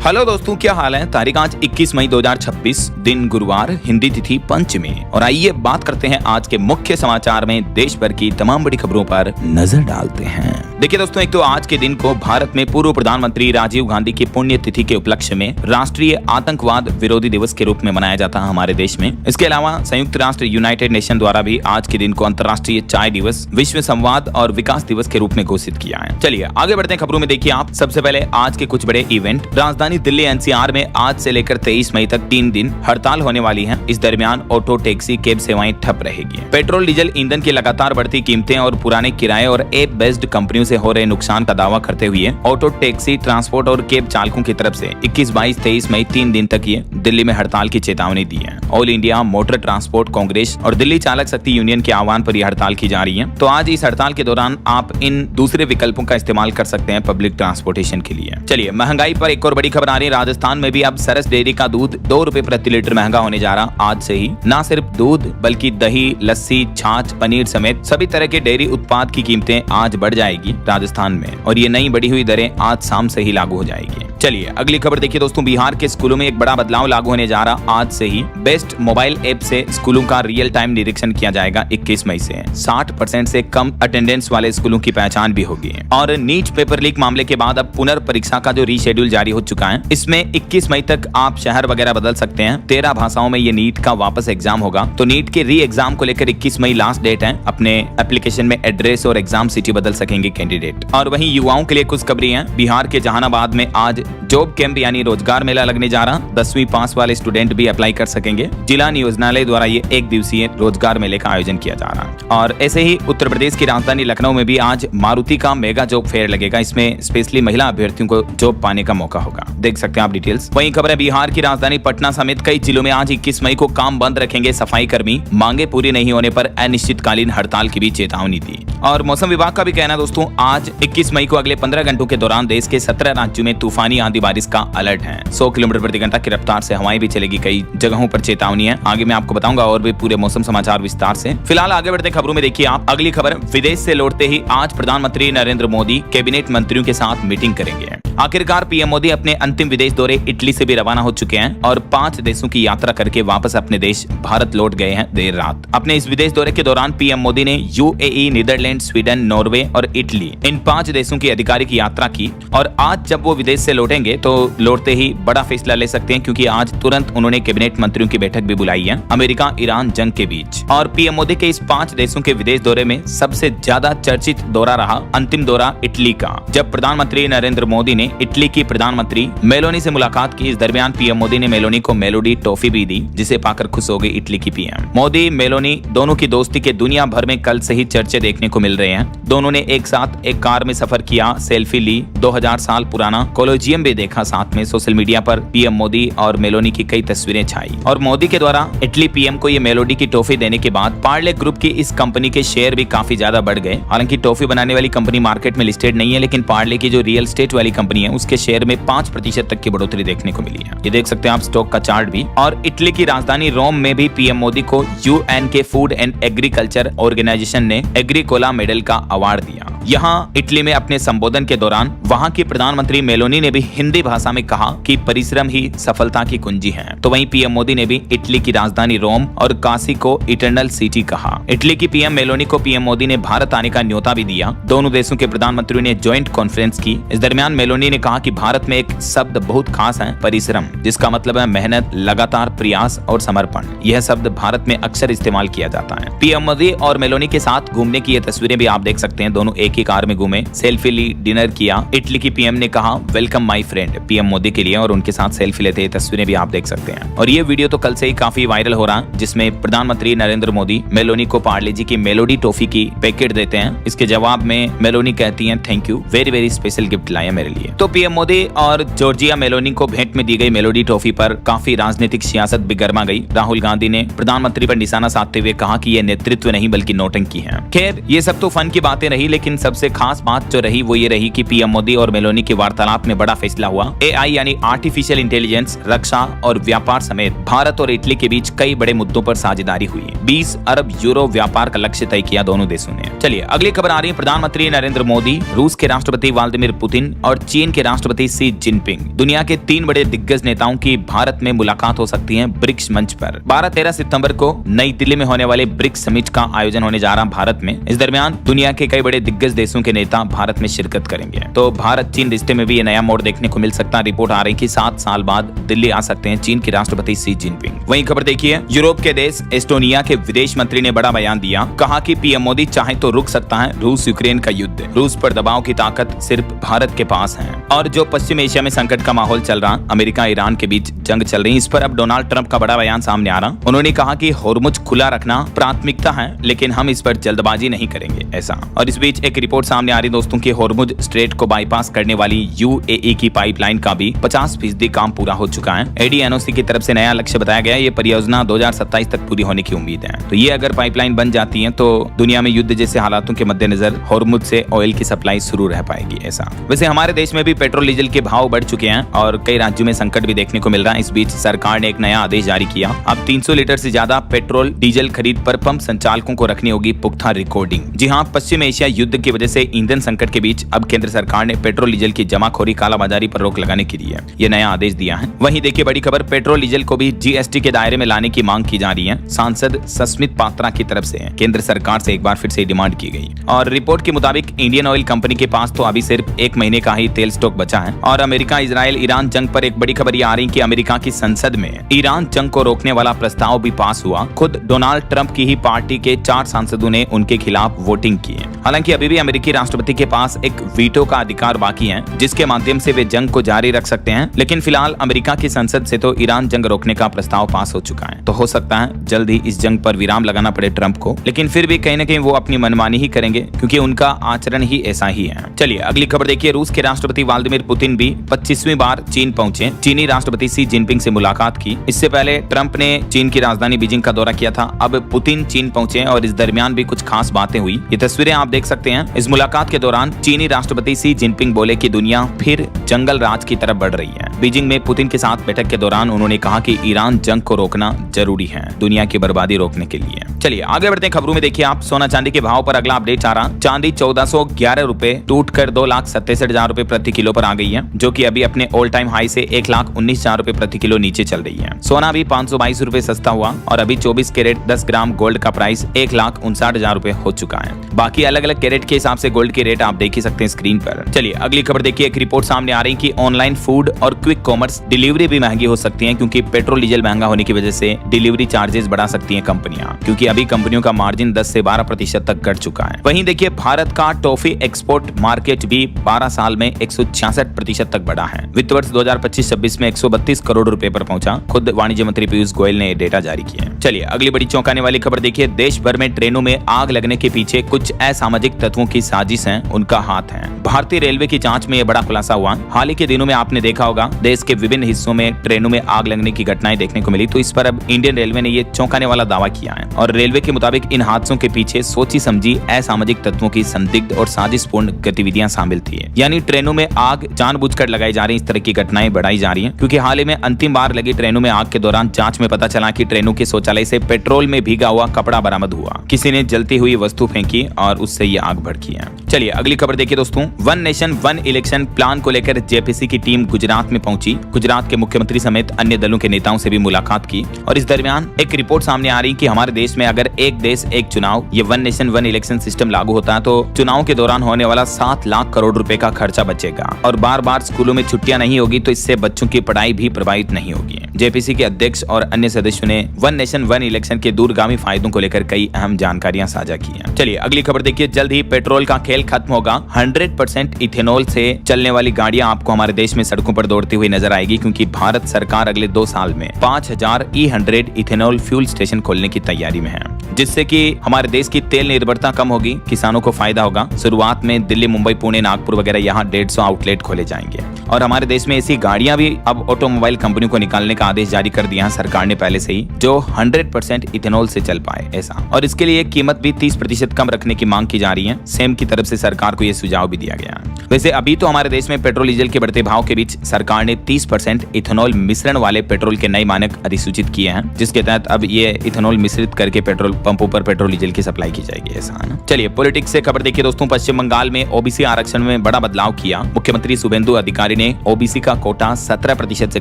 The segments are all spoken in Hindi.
हेलो दोस्तों, क्या हाल है। तारीख आज 21 मई 2026, दिन गुरुवार, हिंदी तिथि पंचमी। और आइए बात करते हैं आज के मुख्य समाचार में देश भर की तमाम बड़ी खबरों पर नजर डालते हैं। देखिए दोस्तों, एक तो आज के दिन को भारत में पूर्व प्रधानमंत्री राजीव गांधी की पुण्य तिथि के उपलक्ष्य में राष्ट्रीय आतंकवाद विरोधी दिवस के रूप में मनाया जाता है हमारे देश में। इसके अलावा संयुक्त राष्ट्र यूनाइटेड नेशन द्वारा भी आज के दिन को अंतर्राष्ट्रीय चाय दिवस, विश्व संवाद और विकास दिवस के रूप में घोषित किया है। चलिए आगे बढ़ते हैं खबरों में। देखिए आप, सबसे पहले आज के कुछ बड़े इवेंट। राजधानी दिल्ली एनसीआर में आज से लेकर 23 मई तक 3 दिन हड़ताल होने वाली है। इस दरमियान ऑटो, टैक्सी, कैब सेवाएं ठप रहेगी। पेट्रोल डीजल ईंधन की लगातार बढ़ती कीमतें और पुराने किराए और ऐप बेस्ड कंपनियों से हो रहे नुकसान का दावा करते हुए ऑटो, टैक्सी, ट्रांसपोर्ट और कैब चालकों की तरफ से 21, 22, 23 मई 3 दिन तक ये दिल्ली में हड़ताल की चेतावनी दी है। All India motor transport Congress और दिल्ली चालक शक्ति यूनियन के आह्वान पर यह हड़ताल की जा रही है। तो आज इस हड़ताल के दौरान आप इन दूसरे विकल्पों का इस्तेमाल कर सकते हैं पब्लिक ट्रांसपोर्टेशन के लिए। चलिए महंगाई पर एक और बड़ी खबर आ रही है। राजस्थान में भी अब सरस डेयरी का दूध 2 रुपए प्रति लीटर महंगा होने जा रहा आज से ही। न सिर्फ दूध बल्कि दही, लस्सी, छाछ, पनीर समेत सभी तरह के डेयरी उत्पाद की कीमतें आज बढ़ जाएगी राजस्थान में, और ये नई बढ़ी हुई दरें आज शाम से ही लागू हो जाएगी। चलिए अगली खबर देखिए दोस्तों, बिहार के स्कूलों में एक बड़ा बदलाव लागू होने जा रहा आज से ही। बेस्ट मोबाइल ऐप से स्कूलों का रियल टाइम निरीक्षण किया जाएगा 21 मई से। 60% से कम अटेंडेंस वाले स्कूलों की पहचान भी होगी। और नीट पेपर लीक मामले के बाद अब पुनर्परीक्षा का जो रीशेड्यूल जारी हो चुका है, इसमें 21 मई तक आप शहर वगैरह बदल सकते हैं। 13 भाषाओं में ये नीट का वापस एग्जाम होगा। तो नीट के री एग्जाम को लेकर 21 मई लास्ट डेट है। अपने एप्लीकेशन में एड्रेस और एग्जाम सिटी बदल सकेंगे कैंडिडेट। और वहीं युवाओं के लिए कुछ खबरें हैं। बिहार के जहानाबाद में आज जॉब कैंप यानी रोजगार मेला लगने जा रहा। 10वीं पास वाले स्टूडेंट भी अप्लाई कर सकेंगे। जिला नियोजनालय द्वारा ये 1 दिवसीय रोजगार मेले का आयोजन किया जा रहा। और ऐसे ही उत्तर प्रदेश की राजधानी लखनऊ में भी आज मारुति का मेगा जॉब फेयर लगेगा। इसमें स्पेशली महिला अभ्यर्थियों को जॉब पाने का मौका होगा। देख सकते हैं आप डिटेल्स। वहीं खबर है, बिहार की राजधानी पटना समेत कई जिलों में आज 21 मई को काम बंद रखेंगे सफाई कर्मी। मांगे पूरी नहीं होने पर अनिश्चितकालीन हड़ताल की भी चेतावनी दी। और मौसम विभाग का भी कहना दोस्तों, आज 21 मई को अगले 15 घंटों के दौरान देश के 17 राज्यों में तूफानी आंधी बारिश का अलर्ट है। 100 किलोमीटर प्रति घंटा की रफ्तार से हवाएं भी चलेगी। कई जगहों पर चेतावनी है। आगे मैं आपको बताऊंगा और भी पूरे मौसम समाचार विस्तार से। फिलहाल आगे बढ़ते खबरों में देखिए आप, अगली खबर, विदेश से लौटते ही आज प्रधानमंत्री नरेंद्र मोदी कैबिनेट मंत्रियों के साथ मीटिंग करेंगे। आखिरकार पीएम मोदी अपने अंतिम विदेश दौरे इटली से भी रवाना हो चुके हैं और 5 देशों की यात्रा करके वापस अपने देश भारत लौट गए हैं देर रात। अपने इस विदेश दौरे के दौरान पीएम मोदी ने यूएई, नीदरलैंड, स्वीडन, नॉर्वे और इटली, इन 5 देशों की आधिकारिक यात्रा की। और आज जब वो विदेश से लौटेंगे तो लौटते ही बड़ा फैसला ले सकते हैं, क्योंकि आज तुरंत उन्होंने कैबिनेट मंत्रियों की बैठक भी बुलाई है अमेरिका ईरान जंग के बीच। और पीएम मोदी के इस 5 देशों के विदेश दौरे में सबसे ज्यादा चर्चित दौरा रहा अंतिम दौरा इटली का, जब प्रधानमंत्री नरेंद्र मोदी ने इटली की प्रधानमंत्री मेलोनी से मुलाकात की। इस दरमियान पीएम मोदी ने मेलोनी को मेलोडी टॉफी भी दी, जिसे पाकर खुश हो गई इटली की पीएम। मोदी मेलोनी दोनों की दोस्ती के दुनिया भर में कल से ही चर्चे देखने को मिल रहे हैं। दोनों ने एक साथ एक कार में सफर किया, सेल्फी ली, 2000 साल पुराना कोलोजियम भी देखा साथ में। सोशल मीडिया पर पीएम मोदी और मेलोनी की कई तस्वीरें छाई। और मोदी के द्वारा इटली पीएम को ये मेलोडी की टॉफी देने के बाद पार्ले ग्रुप की इस कंपनी के शेयर भी काफी ज्यादा बढ़ गए। हालांकि टॉफी बनाने वाली कंपनी मार्केट में लिस्टेड नहीं है, लेकिन पार्ले की जो रियल एस्टेट वाली कंपनी है उसके शेयर में 5% तक की बढ़ोतरी देखने को मिली है। ये देख सकते हैं आप स्टॉक का चार्ट भी। और इटली की राजधानी रोम में भी पीएम मोदी को यूएन के फूड एंड एग्रीकल्चर ऑर्गेनाइजेशन ने एग्रीकोला मेडल का अवार्ड दिया। यहाँ इटली में अपने संबोधन के दौरान वहाँ की प्रधानमंत्री मेलोनी ने भी हिंदी भाषा में कहा कि परिश्रम ही सफलता की कुंजी है। तो वहीं पीएम मोदी ने भी इटली की राजधानी रोम और काशी को इटरनल सिटी कहा। इटली की पीएम मेलोनी को पीएम मोदी ने भारत आने का न्योता भी दिया। दोनों देशों के प्रधानमंत्रियों ने ज्वाइंट कॉन्फ्रेंस की। इस दरमियान मेलोनी ने कहा कि भारत में एक शब्द बहुत खास है, परिश्रम, जिसका मतलब है मेहनत, लगातार प्रयास और समर्पण। यह शब्द भारत में अक्सर इस्तेमाल किया जाता है। पीएम मोदी और मेलोनी के साथ घूमने की ये तस्वीरें भी आप देख सकते हैं। दोनों एक ही कार में घूमे, सेल्फी ली, डिनर किया। इटली की पीएम ने कहा welcome my friend PM Modi के लिए, और उनके साथ सेल्फी लेते तस्वीरें भी आप देख सकते हैं। और ये वीडियो तो कल से ही काफी वायरल हो रहा, जिसमें प्रधानमंत्री नरेंद्र मोदी मेलोनी को पार्ले जी की मेलोडी टॉफी की पैकेट देते हैं। इसके जवाब में मेलोनी कहती हैं thank you, very very special gift लाया मेरे लिए। तो पीएम मोदी और जॉर्जिया मेलोनी को भेंट में दी गई मेलोडी टॉफी पर काफी राजनीतिक सियासत भी गर्मा गई। राहुल गांधी ने प्रधानमंत्री पर निशाना साधते हुए कहा कि यह नेतृत्व नहीं बल्कि नौटंकी है। खैर ये सब तो फन की बातें रही, लेकिन सबसे खास बात जो रही वो ये रही कि पीएम मोदी और मेलोनी की वार्तालाप में बड़ा फैसला फैसला हुआ। AI यानी आर्टिफिशियल इंटेलिजेंस, रक्षा और व्यापार समेत भारत और इटली के बीच कई बड़े मुद्दों पर साझेदारी हुई है। 20 अरब यूरो व्यापार का लक्ष्य तय किया दोनों देशों ने। चलिए अगली खबर आ रही है। प्रधानमंत्री नरेंद्र मोदी, रूस के राष्ट्रपति व्लादिमीर पुतिन और चीन के राष्ट्रपति शी जिनपिंग, दुनिया के 3 बड़े दिग्गज नेताओं की भारत में मुलाकात हो सकती है ब्रिक्स मंच पर। 12-13 सितंबर को नई दिल्ली में होने वाले ब्रिक्स समिट का आयोजन होने जा रहा भारत में। इस दरमियान दुनिया के कई बड़े दिग्गज देशों के नेता भारत में शिरकत करेंगे। तो भारत चीन रिश्ते में भी ये नया मोड़ देखने को मिल सकता है। रिपोर्ट आ रही कि 7 साल बाद दिल्ली आ सकते हैं चीन के राष्ट्रपति शी जिनपिंग। वहीं खबर देखिए, यूरोप के देश एस्टोनिया के विदेश मंत्री ने बड़ा बयान दिया। कहा कि पीएम मोदी चाहे तो रुक सकता है रूस यूक्रेन का युद्ध। रूस पर दबाव की ताकत सिर्फ भारत के पास है। और जो पश्चिम एशिया में संकट का माहौल चल रहा, अमेरिका ईरान के बीच जंग चल रही, इस पर अब डोनाल्ड ट्रंप का बड़ा बयान सामने आ रहा। उन्होंने कहा कि होर्मुज खुला रखना प्राथमिकता है, लेकिन हम इस पर जल्दबाजी नहीं करेंगे ऐसा। और इस बीच एक रिपोर्ट सामने आ रही दोस्तों की होर्मुज स्ट्रेट को बाईपास करने वाली UAE की पाइपलाइन का भी 50% काम पूरा हो चुका है। ADNOC की तरफ से नया लक्ष्य बताया गया। ये परियोजना 2027 तक पूरी होने की उम्मीद है। तो ये अगर पाइपलाइन बन जाती है तो दुनिया में युद्ध जैसे हालातों के मद्देनजर होर्मुज से ऑयल की सप्लाई शुरू रह पाएगी ऐसा। वैसे हमारे देश में भी पेट्रोल डीजल के भाव बढ़ चुके हैं और कई राज्यों में संकट भी देखने को मिल रहा है। इस बीच सरकार ने एक नया आदेश जारी किया। अब 300 लीटर से ज्यादा पेट्रोल डीजल खरीद पर पंप संचालकों को रखनी होगी पुख्ता रिकॉर्डिंग। जी हां, पश्चिम एशिया युद्ध की वजह से ईंधन संकट के बीच अब केंद्र सरकार ने पेट्रोल डीजल की जमाखोरी कालाबाजारी पर रोक लगाने के लिए ये नया आदेश दिया है। वहीं देखिए बड़ी खबर, पेट्रोल डीजल को भी GST के दायरे में लाने की मांग की जा रही है। सांसद सस्मित पात्रा की तरफ से केंद्र सरकार से एक बार फिर से डिमांड की गई। और रिपोर्ट के मुताबिक इंडियन ऑयल कंपनी के पास तो अभी सिर्फ 1 महीने का ही तेल स्टॉक बचा है। और अमेरिका इजराइल ईरान जंग पर एक बड़ी खबर ये आ रही कि अमेरिका की संसद में ईरान जंग को रोकने वाला प्रस्ताव भी पास हुआ। खुद डोनाल्ड ट्रंप की ही पार्टी के 4 सांसदों ने उनके खिलाफ वोटिंग की है। हालांकि अभी भी अमेरिकी राष्ट्रपति के पास एक वीटो का अधिकार बाकी है, जिसके माध्यम से वे जंग को जारी रख सकते हैं। लेकिन फिलहाल अमेरिका की संसद से तो ईरान जंग रोकने का प्रस्ताव पास हो चुका है। तो हो सकता है जल्द ही इस जंग पर विराम लगाना पड़े ट्रंप को। लेकिन फिर भी कहीं न कहीं वो अपनी मनमानी ही करेंगे, क्योंकि उनका आचरण ही ऐसा ही है। चलिए अगली खबर देखिए, रूस के राष्ट्रपति व्लादिमीर पुतिन भी 25वीं बार चीन पहुंचे। चीनी राष्ट्रपति शी जिनपिंग से मुलाकात की। इससे पहले ट्रंप ने चीन की राजधानी बीजिंग का दौरा किया था। अब पुतिन चीन पहुंचे और इस दरमियान भी कुछ खास बातें हुई। ये तस्वीरें आप देख सकते हैं। इस मुलाकात के दौरान चीनी राष्ट्रपति शी जिनपिंग बोले कि दुनिया फिर जंगल राज की तरफ बढ़ रही है। बीजिंग में पुतिन के साथ बैठक के दौरान उन्होंने कहा कि ईरान जंग को रोकना जरूरी है दुनिया की बर्बादी रोकने के लिए। चलिए आगे बढ़ते हैं खबरों में। देखिए आप, सोना चांदी के भाव पर अगला अपडेट आ रहा। चांदी 1411 रुपए टूटकर 2,67,000 रुपए प्रति किलो पर आ गई है, जो कि अभी अपने ऑल टाइम हाई से 1,19,000 रुपए प्रति किलो नीचे चल रही है। सोना भी 522 रुपए सस्ता हुआ और अभी 24 कैरेट 10 ग्राम गोल्ड का प्राइस 1,59,000 रुपए हो चुका है। बाकी अलग अलग कैरेट के हिसाब से गोल्ड के रेट आप देख ही सकते हैं स्क्रीन पर। चलिए अगली खबर देखिए, एक रिपोर्ट सामने आ रही कि ऑनलाइन फूड और क्विक कॉमर्स डिलीवरी भी महंगी हो सकती है, क्योंकि पेट्रोल डीजल महंगा होने की वजह से डिलीवरी चार्जेस बढ़ा सकती हैं कंपनियां, क्योंकि अभी कंपनियों का मार्जिन 10 से 12% तक घट चुका है। वहीं देखिए भारत का टॉफी एक्सपोर्ट मार्केट भी 12 साल में 166% तक बढ़ा है। वित्त वर्ष 2025-26 में 132 करोड़ रुपए पर पहुंचा। खुद वाणिज्य मंत्री पीयूष गोयल ने डेटा जारी किया। चलिए अगली बड़ी चौंकाने वाली खबर देखिए, देश भर में ट्रेनों में आग लगने के पीछे कुछ असामाजिक तत्वों की साजिश है, उनका हाथ है। भारतीय रेलवे की जांच में यह बड़ा खुलासा हुआ। हाल ही के दिनों में आपने देखा होगा देश के विभिन्न हिस्सों में ट्रेनों में आग लगने की घटनाएं देखने को मिली। तो इस पर अब इंडियन रेलवे ने ये चौंकाने वाला दावा किया है। और रेलवे के मुताबिक इन हादसों के पीछे सोची समझी असामाजिक तत्वों की संदिग्ध और साजिशपूर्ण गतिविधियां शामिल थी। यानी ट्रेनों में आग जानबूझकर लगाई जा रही इस तरह की घटनाएं बढ़ाई जा रही हैं, क्योंकि हाल ही में अंतिम बार लगी ट्रेनों में आग के दौरान जांच में पता चला कि ट्रेनों के शौचालय से पेट्रोल में भीगा हुआ कपड़ा बरामद हुआ। किसी ने जलती हुई वस्तु फेंकी और उससे ये आग भड़की है। चलिए अगली खबर देखिए दोस्तों, one nation one election plan को लेकर जेपीसी की टीम गुजरात में पहुंची। गुजरात के मुख्यमंत्री समेत अन्य दलों के नेताओं से भी मुलाकात की। और इस दरमियान एक रिपोर्ट सामने आ रही कि हमारे देश में अगर एक देश एक चुनाव, ये one nation one election system लागू होता है तो चुनाव के दौरान होने वाला 7 लाख करोड़ रुपए का खर्चा बचेगा। और बार बार स्कूलों में छुट्टियां नहीं होगी, तो इससे बच्चों की पढ़ाई भी प्रभावित नहीं होगी। जेपीसी के अध्यक्ष और अन्य सदस्यों ने वन नेशन वन इलेक्शन के दूरगामी फायदों को लेकर कई अहम जानकारियां साझा की हैं। चलिए अगली खबर देखिए, जल्द ही पेट्रोल का खेल खत्म होगा। 100% इथेनॉल से चलने वाली गाड़ियां आपको हमारे देश में सड़कों पर दौड़ती हुई नजर आएगी, क्योंकि भारत सरकार अगले 2 साल में 5000 E100 इथेनॉल फ्यूल स्टेशन खोलने की तैयारी में है। जिससे कि हमारे देश की तेल निर्भरता कम होगी, किसानों को फायदा होगा। शुरुआत में दिल्ली, मुंबई, पुणे, नागपुर वगैरह यहाँ 150 आउटलेट खोले जाएंगे और हमारे देश में ऐसी गाड़ियां भी अब ऑटोमोबाइल कंपनी को निकालने का आदेश जारी कर दिया है सरकार ने पहले से ही, जो 100% इथेनॉल से चल पाए ऐसा। और इसके लिए कीमत भी 30% कम रखने की मांग की जा रही है। सेम की तरफ से सरकार को यह सुझाव भी दिया गया है। वैसे अभी तो हमारे देश में पेट्रोल डीजल के बढ़ते भाव के बीच सरकार ने 30% इथेनॉल मिश्रण वाले पेट्रोल के नए मानक अधिसूचित किए हैं, जिसके तहत अब ये इथेनॉल मिश्रित करके पेट्रोल पंपों पर पेट्रोल डीजल की सप्लाई की जाएगी ऐसा है ना। चलिए पॉलिटिक्स से खबर देखिए दोस्तों। पश्चिम बंगाल में ओबीसी आरक्षण में बड़ा बदलाव किया। मुख्यमंत्री शुभेंदु अधिकारी ने ओबीसी का कोटा 17% से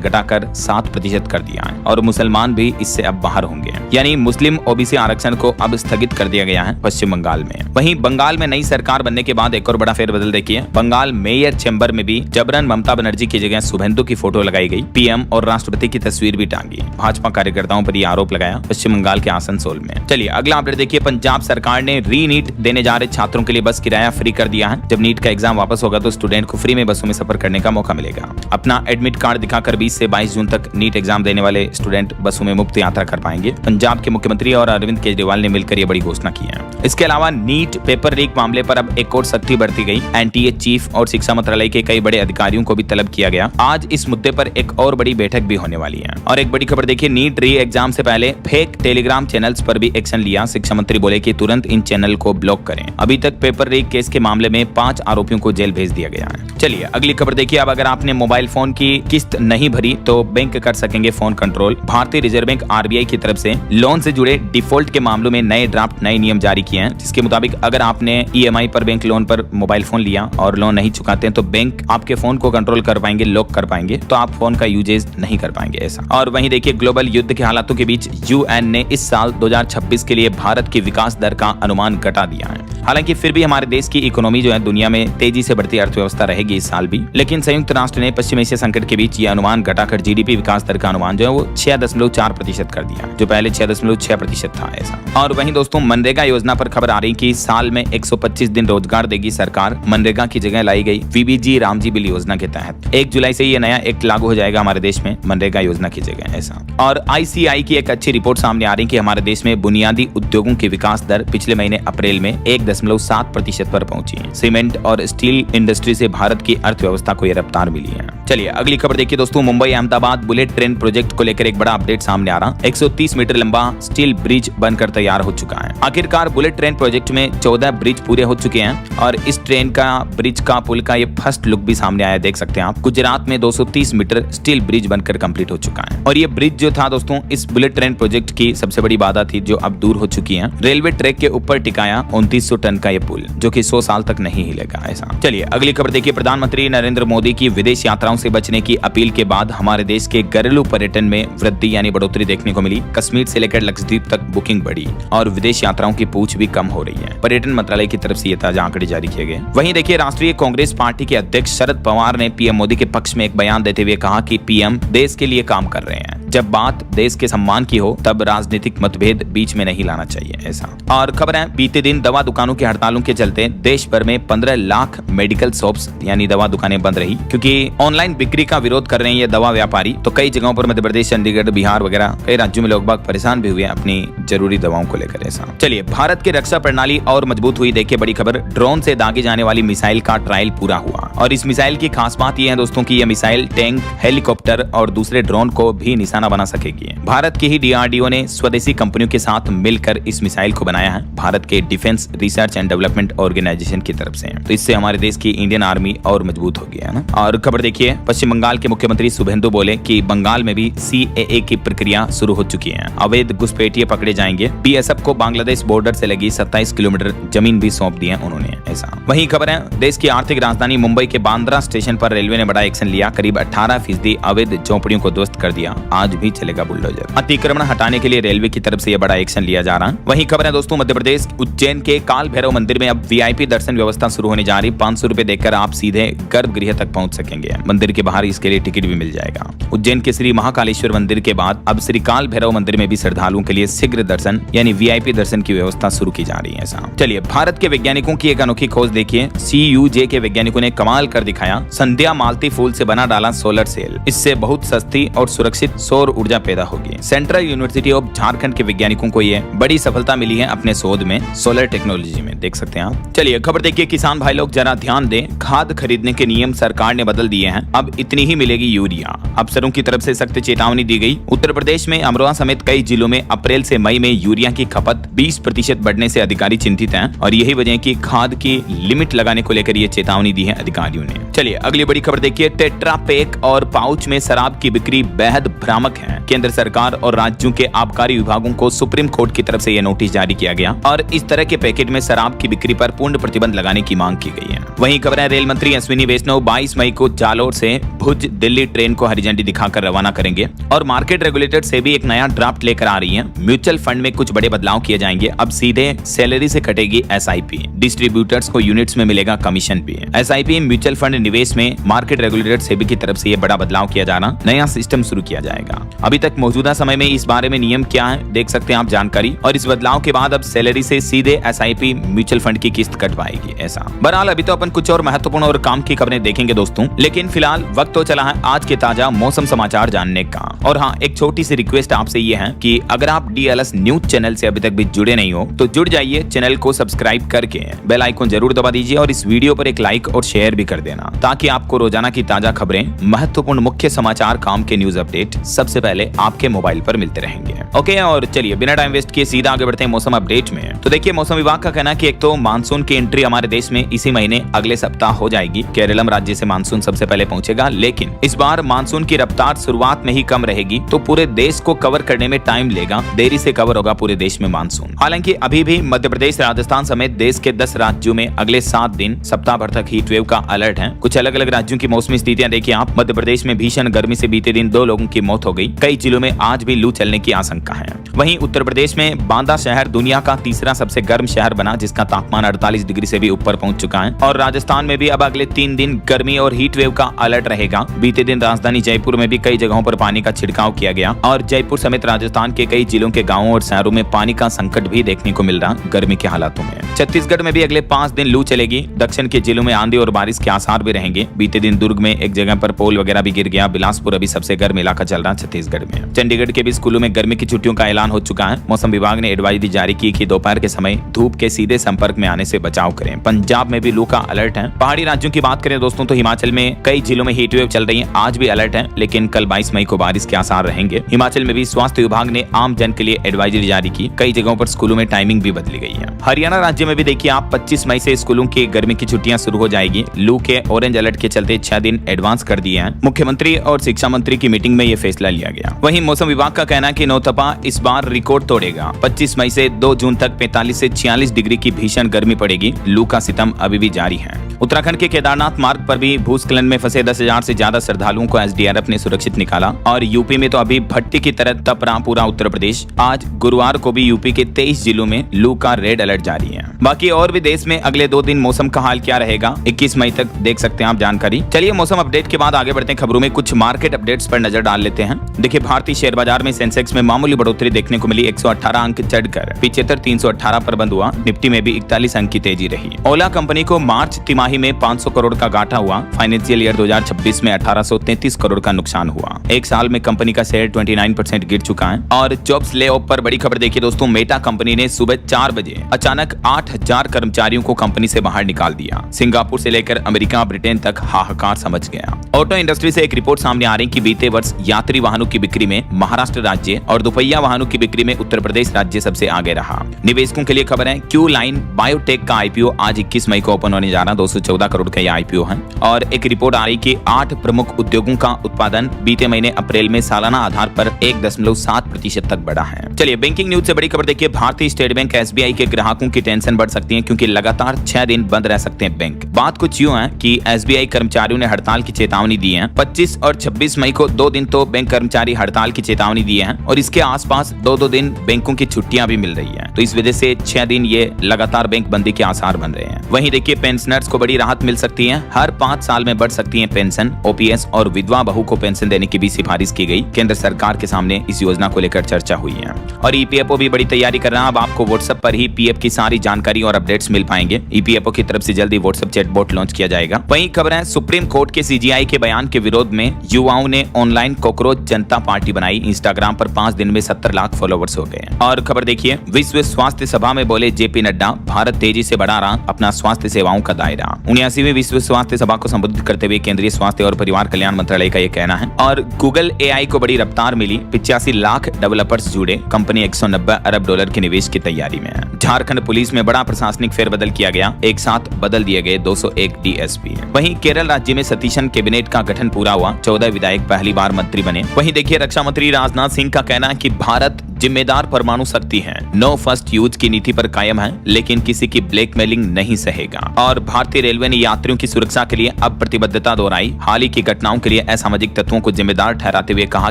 घटाकर 7% कर दिया है और मुसलमान भी इससे अब बाहर होंगे, यानी मुस्लिम ओबीसी आरक्षण को अब स्थगित कर दिया गया है पश्चिम बंगाल में। वहीं बंगाल में नई सरकार बनने के बाद एक और बड़ा फेरबदल देखिए। बंगाल मेयर चेंबर में भी जबरन ममता बनर्जी की जगह शुभेंदु की फोटो लगाई गई। पीएम और राष्ट्रपति की तस्वीर भी टांगी। भाजपा कार्यकर्ताओं पर यह आरोप लगाया पश्चिम बंगाल के आसनसोल में। चलिए अगला अपडेट देखिए। पंजाब सरकार ने री नीट देने जा रहे छात्रों के लिए बस किराया फ्री कर दिया है। जब नीट का एग्जाम वापस होगा तो स्टूडेंट को फ्री में बसों में सफर करने का मौका मिलेगा। अपना एडमिट कार्ड दिखाकर 20 से 22 जून तक नीट एग्जाम देने वाले स्टूडेंट बसों में मुफ्त यात्रा कर पाएंगे। पंजाब के मुख्यमंत्री और अरविंद केजरीवाल ने मिलकर यह बड़ी घोषणा की है। इसके अलावा नीट पेपर लीक मामले पर अब एक और सख्ती बढ़ती गई। एनटीए चीफ और शिक्षा मंत्रालय के कई बड़े अधिकारियों को भी तलब किया गया। आज इस मुद्दे पर एक और बड़ी बैठक भी होने वाली है। और एक बड़ी खबर देखिए, नीट री एग्जाम से पहले फेक टेलीग्राम चैनल्स पर भी एक्शन लिया। शिक्षा मंत्री बोले कि तुरंत इन चैनल को ब्लॉक करें। अभी तक पेपर लीक केस के मामले में 5 आरोपियों को जेल भेज दिया गया है। चलिए अगली खबर देखिए। अब अगर आपने मोबाइल फोन की किस्त नहीं भरी तो बैंक कर सकेंगे फोन कंट्रोल। भारतीय रिजर्व बैंक आरबीआई की तरफ से लोन से जुड़े डिफॉल्ट के मामलों में नए ड्राफ्ट नए नियम जारी किए हैं, जिसके मुताबिक अगर आपने ईएमआई पर बैंक लोन पर मोबाइल फोन लिया और लोन नहीं चुकाते हैं तो बैंक आपके फोन को कंट्रोल कर पाएंगे, लॉक कर पाएंगे, तो आप फोन का यूजेज नहीं कर पाएंगे ऐसा। और वहीं देखिए ग्लोबल युद्ध के हालातों के बीच यूएन ने इस साल 2026 के लिए भारत की विकास दर का अनुमान घटा दिया है। हालांकि फिर भी हमारे देश की इकोनॉमी जो है दुनिया में तेजी से बढ़ती अर्थव्यवस्था रहेगी इस साल भी, लेकिन संयुक्त राष्ट्र ने पश्चिम एशिया संकट के बीच यह अनुमान घटाकर जीडीपी विकास दर का अनुमान जो है वो 6.4% कर दिया, जो पहले 6.6% था ऐसा। और वहीं दोस्तों मनरेगा योजना पर खबर आ रही कि साल में 125 दिन रोजगार देगी सरकार। मनरेगा की जगह लाई गई वीबीजी रामजी बिल योजना के तहत 1 जुलाई से ये नया एक्ट लागू हो जाएगा हमारे देश में मनरेगा योजना की जगह ऐसा। और आईसीआई की एक अच्छी रिपोर्ट सामने आ रही कि हमारे देश में बुनियादी उद्योगों की विकास दर पिछले महीने अप्रैल में 1.7% पर पहुंची है। सीमेंट और स्टील इंडस्ट्री से भारत की अर्थव्यवस्था को यह रफ्तार मिली है। चलिए अगली खबर देखिए दोस्तों। Mumbai Ahmedabad bullet train project को लेकर एक बड़ा अपडेट सामने आ रहा। 130 मीटर लंबा स्टील ब्रिज बनकर तैयार हो चुका है। आखिरकार बुलेट ट्रेन प्रोजेक्ट में 14 ब्रिज पूरे हो चुके हैं और इस ट्रेन का ब्रिज का पुल का ये फर्स्ट लुक भी सामने आया, देख सकते हैं आप। गुजरात में 230 मीटर स्टील ब्रिज बनकर कंप्लीट हो चुका है। और ये ब्रिज जो था दोस्तों इस बुलेट ट्रेन प्रोजेक्ट की सबसे बड़ी बाधा थी, जो अब दूर हो चुकी है। रेलवे ट्रैक के ऊपर टिकाया 2900 टन का ये पुल, जो कि 100 साल तक नहीं हिलेगा ऐसा। चलिए अगली खबर देखिए। प्रधानमंत्री नरेंद्र मोदी की विदेश यात्राओं से बचने की अपील के बाद हमारे देश के घरेलू पर्यटन में वृद्धि यानी बढ़ोतरी देखने को मिली। कश्मीर से लेकर लक्षद्वीप तक बुकिंग बढ़ी और विदेश यात्राओं की पूछ भी कम हो रही है। पर्यटन मंत्रालय की तरफ से ये ताजा आंकड़े जारी किए गए। वहीं देखिए राष्ट्रीय कांग्रेस पार्टी के अध्यक्ष शरद पवार ने पीएम मोदी के पक्ष में एक बयान देते हुए कहा कि पीएम देश के लिए काम कर रहे हैं। जब बात देश के सम्मान की हो तब राजनीतिक मतभेद बीच में नहीं लाना चाहिए ऐसा। और खबर है बीते दिन दवा दुकानों की हड़तालों के चलते देश भर में 15 लाख मेडिकल शॉप्स यानी दवा दुकानें बंद रही, क्योंकि ऑनलाइन बिक्री का विरोध कर रहे हैं ये दवा व्यापारी। तो कई जगहों पर मध्य प्रदेश, चंडीगढ़, बिहार वगैरह कई राज्यों में लोग बाग परेशान भी हुए अपनी जरूरी दवाओं को लेकर ऐसा। चलिए भारत की रक्षा प्रणाली और मजबूत हुई। देखिए बड़ी खबर, ड्रोन से दागे जाने वाली मिसाइल का ट्रायल पूरा हुआ। और इस मिसाइल की खास बात यह है दोस्तों कि यह मिसाइल टैंक, हेलीकॉप्टर और दूसरे ड्रोन को भी निशाना बना सकेगी। भारत की ही डीआरडीओ ने स्वदेशी कंपनियों के साथ मिलकर इस मिसाइल को बनाया है, भारत के defence research and development organisation की तरफ से। तो इससे हमारे देश की इंडियन आर्मी और मजबूत हो गया है ना। और खबर देखिए, पश्चिम बंगाल के मुख्यमंत्री शुभेंदु बोले कि बंगाल में भी सीएए की प्रक्रिया शुरू हो चुकी है। अवैध घुसपैठिए पकड़े जाएंगे। बीएसएफ को बांग्लादेश बॉर्डर से लगी 27 किलोमीटर जमीन भी सौंप दी है उन्होंने ऐसा। वहीं खबर है देश की आर्थिक राजधानी मुंबई के बांद्रा स्टेशन पर रेलवे ने बड़ा एक्शन लिया। करीब 18% अवैध झोपड़ियों को ध्वस्त कर दिया। आज भी चलेगा बुलडोजर। अतिक्रमण हटाने के लिए रेलवे की तरफ से यह बड़ा एक्शन लिया जा रहा है। वहीं खबर है दोस्तों मध्य प्रदेश उज्जैन के काल भैरव मंदिर में अब वीआईपी दर्शन व्यवस्था शुरू होने जा रही। 500 रुपए देकर आप सीधे गर्भगृह तक पहुंच सकेंगे। मंदिर के बाहर इसके लिए टिकट भी मिल जाएगा। उज्जैन के श्री महाकालेश्वर मंदिर के बाद अब श्री काल भैरव मंदिर में भी श्रद्धालुओं के लिए शीघ्र दर्शन यानी वीआईपी दर्शन की व्यवस्था शुरू की जा रही है ऐसा। चलिए भारत के वैज्ञानिकों की एक अनोखी खोज देखिए। CUJ के वैज्ञानिकों ने कमाल कर दिखाया। संध्या मालती फूल से बना डाला सोलर सेल। इससे बहुत सस्ती और सुरक्षित सौर सौर ऊर्जा पैदा होगी। सेंट्रल यूनिवर्सिटी ऑफ झारखंड के वैज्ञानिकों को ये बड़ी सफलता मिली है अपने शोध में सोलर टेक्नोलॉजी में, देख सकते हैं आप। चलिए खबर देखिए, किसान भाई लोग जरा ध्यान दें, खाद खरीदने के नियम सरकार ने बदल दिए हैं। अब इतनी ही मिलेगी यूरिया। अफसरों की तरफ से सख्त चेतावनी दी गई। उत्तर प्रदेश में अमरोहा समेत कई जिलों में अप्रैल से मई में यूरिया की खपत 20% बढ़ने से अधिकारी चिंतित हैं और यही वजह की खाद की लिमिट लगाने को लेकर ये चेतावनी दी है अधिकारियों ने। चलिए अगली बड़ी खबर देखिए, टेट्रा पैक और पाउच में शराब की बिक्री बेहद भ्रामक है। केंद्र सरकार और राज्यों के आबकारी विभागों को सुप्रीम कोर्ट की तरफ से यह नोटिस जारी किया गया और इस तरह के पैकेट में शराब की बिक्री पर पूर्ण प्रतिबंध लगाने की मांग की गई है। वहीं खबर है, रेल मंत्री अश्विनी वैष्णव 22 मई को जालोर से भुज दिल्ली ट्रेन को हरी झंडी दिखाकर रवाना करेंगे और मार्केट रेगुलेटर से भी एक नया ड्राफ्ट लेकर आ रही है। म्यूचुअल फंड में कुछ बड़े बदलाव किए जाएंगे। अब सीधे सैलरी से कटेगी SIP, डिस्ट्रीब्यूटर्स को यूनिट्स में मिलेगा कमीशन भी। SIP म्यूचुअल फंड निवेश में मार्केट रेगुलेटर सेबी की तरफ से यह बड़ा बदलाव किया जाना, नया सिस्टम शुरू किया जाएगा। अभी तक मौजूदा समय में इस बारे में नियम क्या है देख सकते हैं आप जानकारी, और इस बदलाव के बाद अब सैलरी से सीधे SIP म्यूचुअल फंड की किस्त कट पाएगी। ऐसा बहरहाल अभी तो अपन कुछ और महत्वपूर्ण और काम की खबरें देखेंगे दोस्तों, लेकिन फिलहाल वक्त तो चला है आज के ताजा मौसम समाचार जानने का। और हाँ, एक छोटी सी रिक्वेस्ट आपसे ये है कि अगर आप DLS न्यूज चैनल से अभी तक भी जुड़े नहीं हो तो जुड़ जाइए, चैनल को सब्सक्राइब करके बेल आइकन जरूर दबा दीजिए और इस वीडियो पर एक लाइक और शेयर भी कर देना ताकि आपको रोजाना की ताजा खबरें, महत्वपूर्ण मुख्य समाचार, काम के न्यूज अपडेट सबसे पहले आपके मोबाइल पर मिलते रहेंगे। ओके, और चलिए बिना टाइम वेस्ट किए सीधा आगे बढ़ते हैं मौसम अपडेट में। तो देखिए, मौसम विभाग का कहना है कि एक तो मानसून की एंट्री हमारे देश में इसी महीने अगले सप्ताह हो जाएगी। केरलम राज्य से मानसून सबसे पहले पहुंचेगा, लेकिन इस बार मानसून की रफ्तार शुरुआत में ही कम रहेगी तो पूरे देश को कवर करने में टाइम लेगा, देरी से कवर होगा पूरे देश में मानसून। हालांकि अभी भी मध्य प्रदेश, राजस्थान समेत देश के 10 राज्यों में अगले 7 दिन सप्ताह भर तक हीट वेव का अलर्ट है। कुछ अलग अलग राज्यों की मौसमी स्थितियां देखिए आप। मध्य प्रदेश में भीषण गर्मी से बीते दिन 2 लोगों की मौत हो गई। कई जिलों में आज भी लू चलने की आशंका है। वहीं उत्तर प्रदेश में बांदा शहर दुनिया का तीसरा सबसे गर्म शहर बना, जिसका तापमान 48 डिग्री से भी ऊपर पहुंच चुका है। और राजस्थान में भी अब अगले 3 दिन गर्मी और हीट वेव का अलर्ट रहेगा। बीते दिन राजधानी जयपुर में भी कई जगहों पर पानी का छिड़काव किया गया और जयपुर समेत राजस्थान के कई जिलों के गांवों और शहरों में पानी का संकट भी देखने को मिल रहा गर्मी के हालातों में। छत्तीसगढ़ में भी अगले 5 दिन लू चलेगी। दक्षिण के जिलों में आंधी और बारिश के आसार भी रहेंगे। बीते दिन दुर्ग में एक जगह पर पोल वगैरह भी गिर गया। बिलासपुर अभी सबसे गर्म इलाका चल रहा है छत्तीसगढ़ में। चंडीगढ़ के भी स्कूलों में गर्मी की छुट्टियों का ऐलान हो चुका है। मौसम विभाग ने एडवाइजरी जारी की कि दोपहर के समय धूप के सीधे संपर्क में आने से बचाव करें। पंजाब में भी लू का अलर्ट है। पहाड़ी राज्यों की बात करें दोस्तों तो हिमाचल में कई जिलों में हीट वेव चल रही है। आज भी अलर्ट है, लेकिन कल 22 मई को बारिश के आसार रहेंगे। हिमाचल में भी स्वास्थ्य विभाग ने आम जन के लिए एडवाइजरी जारी की। कई जगहों पर स्कूलों में टाइमिंग भी बदली गई है। हरियाणा राज्य में भी देखिए आप 25 मई से स्कूलों की गर्मी की छुट्टियां शुरू हो जाएगी। लू के ऑरेंज अलर्ट के चलते 6 दिन एडवांस कर दिए हैं। मुख्यमंत्री और शिक्षा मंत्री की मीटिंग में यह फैसला लिया गया। वहीं मौसम विभाग का कहना है कि नौतपा इस बार रिकॉर्ड तोड़ेगा। 25 मई से 2 जून तक 45 से 46 डिग्री की भीषण गर्मी पड़ेगी। लू का सितम अभी भी जारी है। उत्तराखंड के केदारनाथ मार्ग पर भी भूस्खलन में फंसे 10,000 से ज्यादा श्रद्धालुओं को SDRF ने सुरक्षित निकाला। और यूपी में तो अभी भट्टी की तरह तप रहा पूरा उत्तर प्रदेश। आज गुरुवार को भी यूपी के 23 जिलों में लू का रेड अलर्ट जारी है। बाकी और भी देश में अगले 2 दिन मौसम का हाल क्या रहेगा 21 मई तक देख सकते हैं आप जानकारी। चलिए मौसम अपडेट के बाद आगे बढ़ते हैं खबरों में। कुछ मार्केट अपडेट्स पर नजर डाल लेते हैं। देखिए, भारतीय शेयर बाजार में सेंसेक्स में मामूली बढ़ोतरी देखने को मिली। 118 अंक चढ़कर 75,318 पर बंद हुआ। निफ्टी में भी 41 अंक की तेजी रही। ओला कंपनी को मार्च तिमाही में 500 करोड़ का घाटा हुआ। फाइनेंशियल ईयर 2026 में 1833 करोड़ का नुकसान हुआ। एक साल में कंपनी का शेयर 29% गिर चुका है। और जॉब्स ले ऑफ पर बड़ी खबर देखिए दोस्तों। मेटा कंपनी ने सुबह 4 बजे अचानक 8,000 कर्मचारियों को कंपनी से बाहर निकाल दिया। सिंगापुर से लेकर अमेरिका, ब्रिटेन तक हाहाकार समझ गया। ऑटो इंडस्ट्री से एक रिपोर्ट सामने आ रही कि बीते वर्ष यात्री वाहनों की बिक्री में महाराष्ट्र राज्य और दोपहिया वाहनों की बिक्री में उत्तर प्रदेश राज्य सबसे आगे रहा। निवेशकों के लिए खबर है, क्यू लाइन बायोटेक का IPO आज 21 मई को ओपन होने जा रहा। 214 करोड़ का यह IPO है। और एक रिपोर्ट आ रही कि 8 प्रमुख उद्योगों का उत्पादन बीते महीने अप्रैल में सालाना आधार पर 1.7% तक बढ़ा है। चलिए बैंकिंग न्यूज से बड़ी खबर देखिए। भारतीय स्टेट बैंक SBI के ग्राहकों की टेंशन बढ़ सकती है क्योंकि लगातार 6 दिन बंद रह सकते हैं बैंक। बात कुछ यूं है कि SBI कर्मचारियों ने हड़ताल की चेतावनी दी है। 25 और 26 मई को 2 दिन तो बैंक कर्मचारी हड़ताल की चेतावनी दिए हैं और इसके आसपास 2-2 दिन बैंकों की छुट्टियां भी मिल रही है। तो इस वजह से 6 दिन ये लगातार बैंक बंदी के आसार बन रहे हैं। वहीं देखिए पेंशनर्स को बड़ी राहत मिल सकती है। हर 5 साल में बढ़ सकती है पेंशन। OPS और विधवा बहू को पेंशन देने की भी सिफारिश की गई। केंद्र सरकार के सामने इस योजना को लेकर चर्चा हुई है। और EPFO भी बड़ी तैयारी कर रहा है। अब आपको WhatsApp पर ही PF की सारी जानकारी और अपडेट्स मिल पाएंगे। EPFO की तरफ से जल्दी WhatsApp चैटबॉट लॉन्च किया जाएगा। वहीं खबर है, सुप्रीम कोर्ट के CGI के बयान के विरोध में युवाओं ने ऑनलाइन कॉकरोच जनता पार्टी बनाई। इंस्टाग्राम पर 5 दिन में 70 लाख फॉलोवर्स हो गए। और खबर देखिए, विश्व स्वास्थ्य सभा में बोले जेपी नड्डा, भारत तेजी से बढ़ा रहा अपना स्वास्थ्य सेवाओं का दायरा। 79वीं विश्व स्वास्थ्य सभा को संबोधित करते हुए केंद्रीय स्वास्थ्य और परिवार कल्याण मंत्रालय का यह कहना है। और गूगल एआई को बड़ी रफ्तार मिली, 85 लाख डेवलपर्स जुड़े, कंपनी 190 अरब डॉलर के निवेश की तैयारी में है। झारखंड पुलिस में बड़ा प्रशासनिक फेरबदल किया गया, एक साथ बदल दिए गए 201 डीएसपी। वहीं केरल राज्य में सतीशन कैबिनेट का गठन पूरा हुआ, 14 विधायक पहली बार मंत्री बने। वहीं देखिए, रक्षा मंत्री राजनाथ सिंह का कहना है कि भारत जिम्मेदार परमाणु शक्ति है, नो फर्स्ट यूज की नीति पर कायम है, लेकिन किसी की ब्लैकमेलिंग नहीं सहेगा। और भारतीय रेलवे ने यात्रियों की सुरक्षा के लिए अब प्रतिबद्धता दोहराई। हाल ही की घटनाओं के लिए असामाजिक तत्वों को जिम्मेदार ठहराते हुए कहा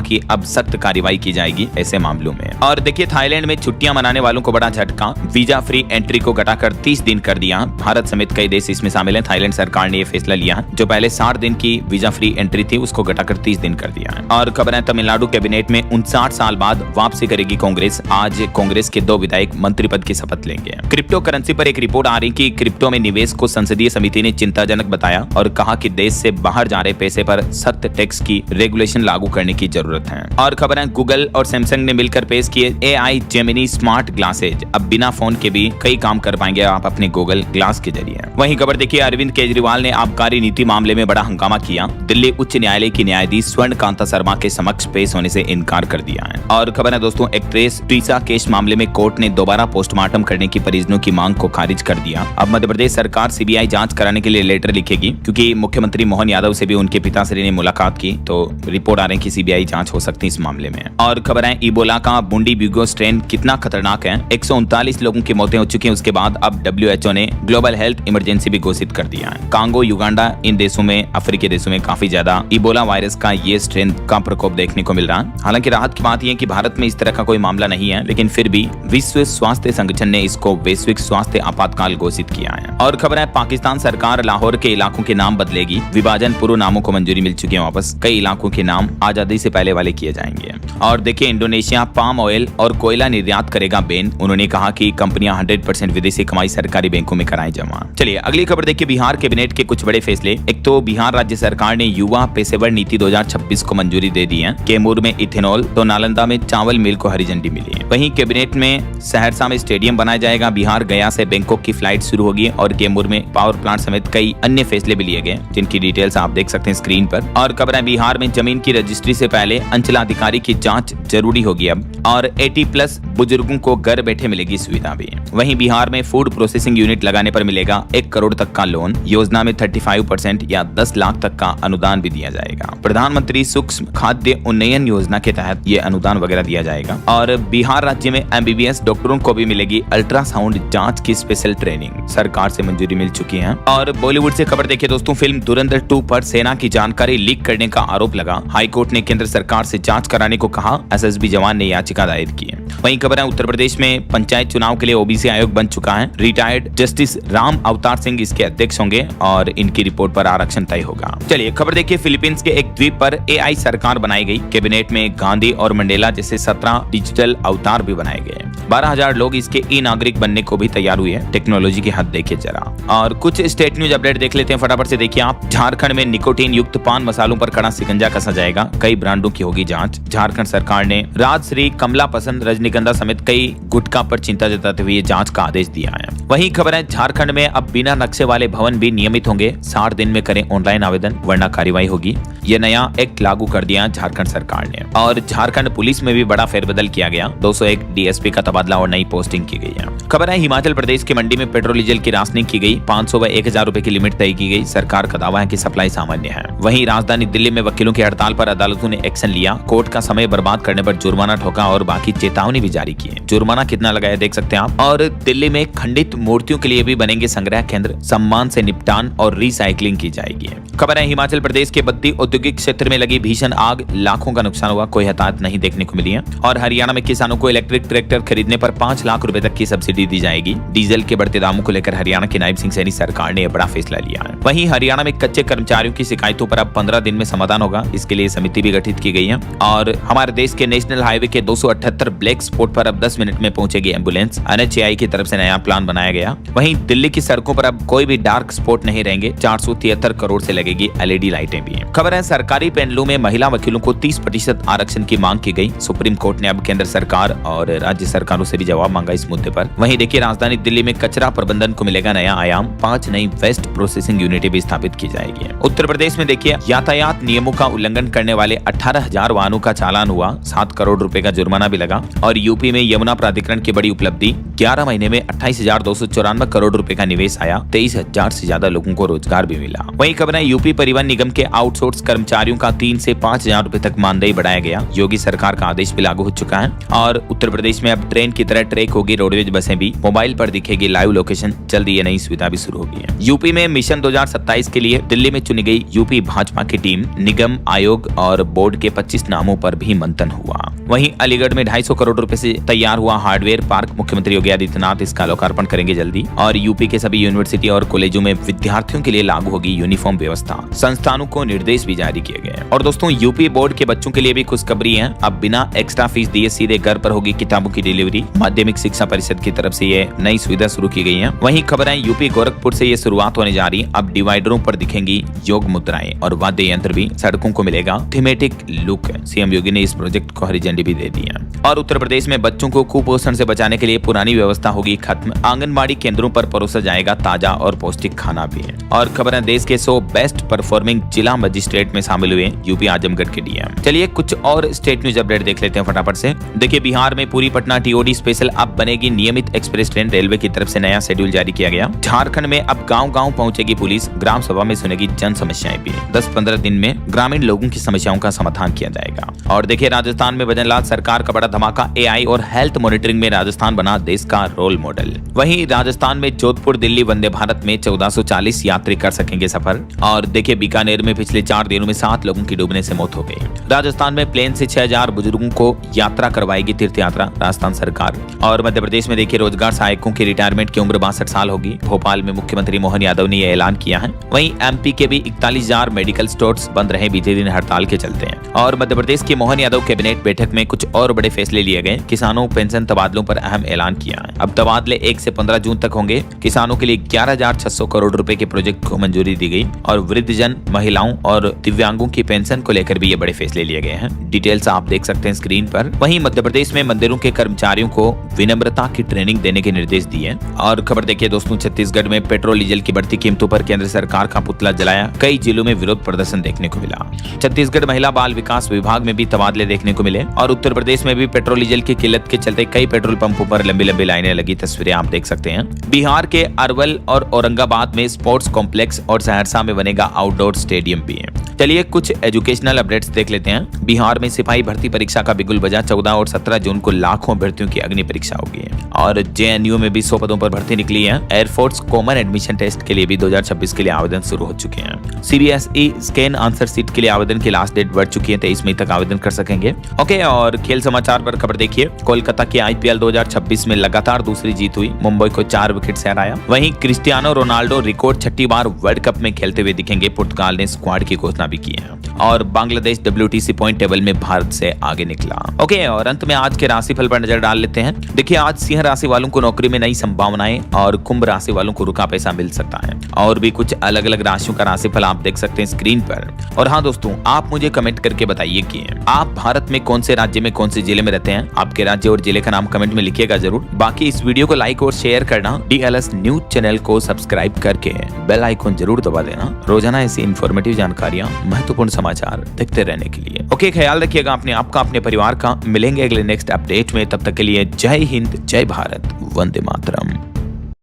कि अब सख्त कार्रवाई की जाएगी ऐसे मामलों में। और देखिए, थाईलैंड में छुट्टियां मनाने वालों को बड़ा झटका, वीजा फ्री एंट्री को घटाकर 30 दिन कर दिया। भारत समेत कई देश इसमें शामिल हैं। थाईलैंड सरकार ने यह फैसला लिया, जो पहले 60 दिन की वीजा फ्री एंट्री थी उसको घटाकर 30 दिन कर दिया। और खबर है, तमिलनाडु कैबिनेट में 59 साल बाद वापसी करेगी कांग्रेस। आज कांग्रेस के 2 विधायक मंत्री पद की शपथ लेंगे। क्रिप्टो करेंसी पर एक रिपोर्ट आ रही कि क्रिप्टो में निवेश को संसदीय समिति ने चिंताजनक बताया और कहा कि देश से बाहर जा रहे पैसे पर सख्त टैक्स की रेगुलेशन लागू करने की जरूरत है। और खबर है, गूगल और सैमसंग ने मिलकर पेश किए एआई जेमिनी स्मार्ट ग्लासेज। अब बिना फोन के भी कई काम कर पाएंगे आप अपने गूगल ग्लास के जरिए। वहीं खबर देखिए, अरविंद केजरीवाल ने आबकारी नीति मामले में बड़ा हंगामा किया। दिल्ली उच्च न्यायालय की न्यायाधीश स्वर्ण कांता शर्मा के समक्ष पेश होने से इनकार कर दिया है। और खबर है दोस्तों, एक्ट्रेस टीसा केस मामले में कोर्ट ने दोबारा पोस्टमार्टम करने की परिजनों की मांग को खारिज कर दिया। अब मध्य प्रदेश सरकार सीबीआई जांच कराने के लिए लेटर लिखेगी, क्योंकि मुख्यमंत्री मोहन यादव से भी उनके पिताश्री ने मुलाकात की, तो रिपोर्ट आ रही है कि सीबीआई जांच हो सकती है इस मामले में। और खबर है, इबोला का बुंडीबुगो स्ट्रेन कितना खतरनाक है। 139 लोगों की मौतें हो चुकी हैं। उसके बाद अब WHO ने ग्लोबल हेल्थ इमरजेंसी भी घोषित कर दिया है। कांगो, युगांडा, इन देशों में, अफ्रीकी देशों में काफी ज्यादा इबोला वायरस का ये स्ट्रेन का प्रकोप देखने को मिल रहा है। हालांकि राहत की बात यह है कि भारत में इस तरह का कोई मामला नहीं है, लेकिन फिर भी विश्व स्वास्थ्य संगठन ने इसको वैश्विक स्वास्थ्य आपातकाल घोषित किया है। और खबर है, पाकिस्तान सरकार लाहौर के इलाकों के नाम बदलेगी। विभाजन पूर्व नामों को मंजूरी मिल चुकी है वापस। कई इलाकों के नाम आजादी से पहले वाले किए जाएंगे। और देखिए, इंडोनेशिया पाम ऑयल और कोयला निर्यात करेगा बैन। उन्होंने कहा कि कंपनियां 100% विदेशी कमाई सरकारी बैंकों में कराएं जमा। चलिए अगली खबर देखिए, बिहार कैबिनेट के कुछ बड़े फैसले। एक तो बिहार राज्य सरकार ने युवा पेशेवर नीति 2026 को मंजूरी दे दी है। कैमूर में इथेनॉल, तो नालंदा में चावल मिल को हरी झंडी मिली है। वहीं कैबिनेट में सहरसा में स्टेडियम बनाया जाएगा। बिहार गया से बैंकॉक की फ्लाइट शुरू होगी। और कैमूर में पावर प्लांट समेत कई अन्य फैसले भी लिए गए, जिनकी डिटेल्स आप देख सकते हैं स्क्रीन पर। और खबर है, बिहार में जमीन की रजिस्ट्री से पहले अंचलाधिकारी की जांच जरूरी होगी अब। और 80+ बुजुर्गों को घर बैठे मिलेगी सुविधा भी। वहीं बिहार में फूड प्रोसेसिंग यूनिट लगाने पर मिलेगा 1 करोड़ तक का लोन। योजना में 35% या 10 लाख तक का अनुदान भी दिया जाएगा। प्रधानमंत्री सूक्ष्म खाद्य उन्नयन योजना के तहत ये अनुदान वगैरह दिया जाएगा। और बिहार राज्य में MBBS डॉक्टरों को भी मिलेगी अल्ट्रासाउंड जांच की स्पेशल ट्रेनिंग। सरकार से मंजूरी मिल चुकी है। और बॉलीवुड से खबर देखिए दोस्तों, फिल्म धुरंधर 2 पर सेना की जानकारी लीक करने का आरोप लगा। हाईकोर्ट ने केंद्र सरकार से जांच कराने को कहा। SSB जवान ने याचिका दायर की है। वहीं खबर है, उत्तर प्रदेश में पंचायत चुनाव के लिए OBC आयोग बन चुका है। रिटायर्ड जस्टिस राम अवतार सिंह इसके अध्यक्ष होंगे और इनकी रिपोर्ट पर आरक्षण तय होगा। चलिए खबर देखिए, फिलीपींस के एक द्वीप पर AI सरकार बनाई गई। कैबिनेट में गांधी और मंडेला जैसे 17 डिजिटल अवतार भी बनाए गए। 12,000 लोग इसके ई नागरिक बनने को भी तैयार हुए हैं। टेक्नोलॉजी की हद देखिए जरा। और कुछ स्टेट न्यूज अपडेट देख लेते हैं फटाफट से। देखिए आप, झारखंड में निकोटीन युक्त पान मसालों पर कड़ा शिकंजा कसा जाएगा। कई ब्रांडों की होगी जांच। झारखंड सरकार ने राजश्री, कमला पसंद, रजनीगंधा समेत कई गुटखा पर चिंता जताते हुए जांच का आदेश दिया है। वहीं खबर है, झारखंड में अब बिना नक्शे वाले भवन भी नियमित होंगे। 60 दिन में करें ऑनलाइन आवेदन, वरना कार्रवाई होगी। यह नया एक्ट लागू कर दिया झारखंड सरकार ने। और झारखंड पुलिस में भी बड़ा फेरबदल किया गया। 201 DSP का तबादला और नई पोस्टिंग की गई है। खबर है, हिमाचल प्रदेश की मंडी में पेट्रोल डीजल की राशनिंग की गई। 500 व 1,000 रुपए की लिमिट तय की गई। सरकार का दावा है कि सप्लाई सामान्य है। वहीं राजधानी दिल्ली में वकीलों की हड़ताल पर अदालतों ने एक्शन लिया। कोर्ट का समय बर्बाद करने पर जुर्माना ठोका और बाकी चेतावनी भी जारी की है। जुर्माना कितना लगाया देख सकते हैं आप। और दिल्ली में खंडित मूर्तियों के लिए भी बनेंगे संग्रह केंद्र। सम्मान से निपटान और रिसाइकलिंग की जाएगी। खबर है, हिमाचल प्रदेश के बद्दी औद्योगिक क्षेत्र में लगी भीषण आग, लाखों का नुकसान हुआ, कोई हताहत नहीं देखने को मिली है। और हरियाणा में किसानों को इलेक्ट्रिक ट्रैक्टर खरीदने पर 5 लाख रुपए तक की सब्सिडी दी जाएगी। डीजल के बढ़ते दामों को लेकर हरियाणा की नायब सिंह सैनी सरकार ने बड़ा फैसला लिया है। वहीं हरियाणा में कच्चे कर्मचारियों की शिकायतों पर अब 15 दिन में समाधान होगा। इसके लिए समिति भी गठित की गई है। और हमारे देश के नेशनल हाईवे के 278 ब्लैक एक्सपोर्ट पर अब 10 मिनट में पहुंचेगी एम्बुलेंस। NHAI की तरफ से नया प्लान बनाया गया। वहीं दिल्ली की सड़कों पर अब कोई भी डार्क स्पॉट नहीं रहेंगे। 473 करोड़ से लगेगी LED लाइटें भी। खबर है सरकारी पैनलों में महिला वकीलों को 30% आरक्षण की मांग की गई। सुप्रीम कोर्ट ने अब केंद्र सरकार और राज्य सरकारों से भी जवाब मांगा इस मुद्दे पर। वहीं देखिए राजधानी दिल्ली में कचरा प्रबंधन को मिलेगा नया आयाम। 5 नई वेस्ट प्रोसेसिंग यूनिटें भी स्थापित की जाएगी। उत्तर प्रदेश में देखिए यातायात नियमों का उल्लंघन करने वाले 18,000 वाहनों का चालान हुआ। 7 करोड़ रुपए का जुर्माना भी लगा। और यूपी में यमुना प्राधिकरण की बड़ी उपलब्धि, 11 महीने में 28,294 करोड़ रुपए का निवेश आया। 23,000 से ज्यादा लोगों को रोजगार भी मिला। वहीं खबर है यूपी परिवहन निगम के आउटसोर्स कर्मचारियों का 3 से 5,000 रुपए तक मानदेय बढ़ाया गया। योगी सरकार का आदेश भी लागू हो चुका है। और उत्तर प्रदेश में अब ट्रेन की तरह ट्रैक होगी रोडवेज बसें भी। मोबाइल पर दिखेगी लाइव लोकेशन। जल्दी ये नई सुविधा भी शुरू होगी। यूपी में मिशन 2027 के लिए दिल्ली में चुनी गई यूपी भाजपा की टीम। निगम, आयोग और बोर्ड के 25 नामों पर भी मंथन हुआ। वहीं अलीगढ़ में 250 करोड़ रुपए से तैयार हुआ हार्डवेयर पार्क। मुख्यमंत्री योगी आदित्यनाथ इसका लोकार्पण करेंगे जल्दी। और यूपी के सभी यूनिवर्सिटी और कॉलेजों में विद्यार्थियों के लिए लागू होगी यूनिफॉर्म व्यवस्था। संस्थानों को निर्देश भी जारी किए गए। और दोस्तों यूपी बोर्ड के बच्चों के लिए भी खुशखबरी है। अब बिना एक्स्ट्रा फीस दिए सीधे घर पर होगी किताबों की डिलीवरी। माध्यमिक शिक्षा परिषद की तरफ से ये नई सुविधा शुरू की गई है। वहीं खबर है यूपी गोरखपुर से ये शुरुआत होने जा रही। अब डिवाइडरों पर दिखेंगी योग मुद्राएं और वाद्य यंत्र भी। सड़कों को मिलेगा थीमेटिक लुक। सीएम योगी ने इस प्रोजेक्ट को हरी झंडी भी दे दी है। और उत्तर प्रदेश में बच्चों को कुपोषण से बचाने के लिए पुरानी व्यवस्था होगी खत्म। आंगनबाड़ी केंद्रों पर परोसा जाएगा ताजा और पौष्टिक खाना भी है। और खबर है देश के 100 बेस्ट परफॉर्मिंग जिला मजिस्ट्रेट में शामिल हुए यूपी आजमगढ़ के डीएम। चलिए कुछ और स्टेट न्यूज अपडेट देख लेते हैं फटाफट से। देखिए बिहार में पूरी पटना TOD स्पेशल अब बनेगी नियमित एक्सप्रेस ट्रेन। रेलवे की तरफ से नया शेड्यूल जारी किया गया। झारखंड में अब गांव-गांव पहुंचेगी पुलिस। ग्राम सभा में सुनेगी जन समस्याएं भी। 10-15 दिन में ग्रामीण लोगों की समस्याओं का समाधान किया जाएगा। और देखिए राजस्थान में भजनलाल सरकार का बड़ा धमाका। AI और हेल्थ मॉनिटरिंग में राजस्थान बना देश का रोल मॉडल। वहीं राजस्थान में जोधपुर दिल्ली वंदे भारत में 1440 यात्री कर सकेंगे सफर। और देखिए बीकानेर में पिछले 4 दिनों में 7 लोगों की डूबने से मौत हो गई। राजस्थान में प्लेन से 6000 बुजुर्गों को यात्रा करवाएगी तीर्थ यात्रा राजस्थान सरकार। और मध्य प्रदेश में देखिए रोजगार सहायकों की रिटायरमेंट की उम्र 62 साल होगी। भोपाल में मुख्यमंत्री मोहन यादव ने यह ऐलान किया है। वहीं MP के भी 41,000 मेडिकल स्टोर्स बंद रहे बीते दिन हड़ताल के चलते हैं। और मध्य प्रदेश की मोहन यादव कैबिनेट बैठक में कुछ और बड़े फैसले लिए गए। किसानों पेंशन तबादलों पर अहम ऐलान किया है। अब तबादले 1 से 15 जून तक होंगे। किसानों के लिए 11,600 करोड़ रुपए के प्रोजेक्ट को मंजूरी दी गई। और वृद्धजन, महिलाओं और दिव्यांगों की पेंशन को लेकर भी ये बड़े फैसले लिए गए हैं। डिटेल्स आप देख सकते हैं स्क्रीन पर। वहीं मध्य प्रदेश में मंदिरों के कर्मचारियों को विनम्रता की ट्रेनिंग देने के निर्देश दिए। और खबर देखिए दोस्तों छत्तीसगढ़ में पेट्रोल डीजल की बढ़ती कीमतों पर केंद्र सरकार का पुतला जलाया। कई जिलों में विरोध प्रदर्शन देखने को मिला। छत्तीसगढ़ महिला बाल विकास विभाग में भी तबादले देखने को मिले। और उत्तर प्रदेश में भी पेट्रोल डीजल की किल्लत के चलते कई पेट्रोल पंपों पर लंबी लंबी लाइनें लगी। तस्वीरें आप देख सकते हैं। बिहार के अरवल और औरंगाबाद में स्पोर्ट्स कॉम्प्लेक्स और सहरसा में बनेगा आउटडोर स्टेडियम भी है। चलिए कुछ एजुकेशनल अपडेट्स देख लेते हैं। बिहार में सिपाही भर्ती परीक्षा का बिगुल बजा। 14 और 17 जून को लाखों अभ्यर्थियों की अग्नि परीक्षा होगी। और JNU में भी 100 पदों पर भर्ती निकली है। एयरफोर्स कॉमन एडमिशन टेस्ट के लिए भी 2026 के लिए आवेदन शुरू हो चुके हैं। CBSE स्कैन आंसर सीट के लिए आवेदन की लास्ट डेट बढ़ चुकी है। 23 मई तक आवेदन कर सकेंगे। ओके और खेल समाचार पर खबर देखिए। कोलकाता की IPL 2026 में लगातार दूसरी जीत हुई। मुंबई को 4 विकेट से हराया। वहीं क्रिस्टियानो रोनाल्डो रिकॉर्ड 6ठी बार वर्ल्ड कप में खेलते हुए दिखेंगे। पुर्तगाल ने स्क्वाड की घोषणा भी की है। और बांग्लादेश WTC पॉइंट टेबल में भारत से आगे निकला। ओके और अंत में आज के राशिफल पर नजर डाल लेते हैं। देखिए आज सिंह राशि वालों को नौकरी में नई संभावनाएं और कुंभ राशि वालों को रुका पैसा मिल सकता है। और भी कुछ अलग अलग राशियों का राशिफल आप देख सकते हैं स्क्रीन पर। और हाँ दोस्तों आप मुझे कमेंट करके बताइए कि आप भारत में कौन से राज्य में कौन से जिले में रहते हैं। आपके राज्य और जिले का नाम कमेंट में लिखिएगा जरूर। बाकी इस वीडियो को लाइक और शेयर करना। DLS न्यूज चैनल को सब्सक्राइब करके बेल आइकन जरूर दबा देना। रोजाना ऐसी इंफॉर्मेटिव जानकारियां, महत्वपूर्ण समाचार देखते रहने के लिए। ओके ख्याल रखिएगा अपने आपका, अपने परिवार का। मिलेंगे अगले नेक्स्ट अपडेट में। तब तक के लिए जय हिंद, जय भारत, वंदे मातरम।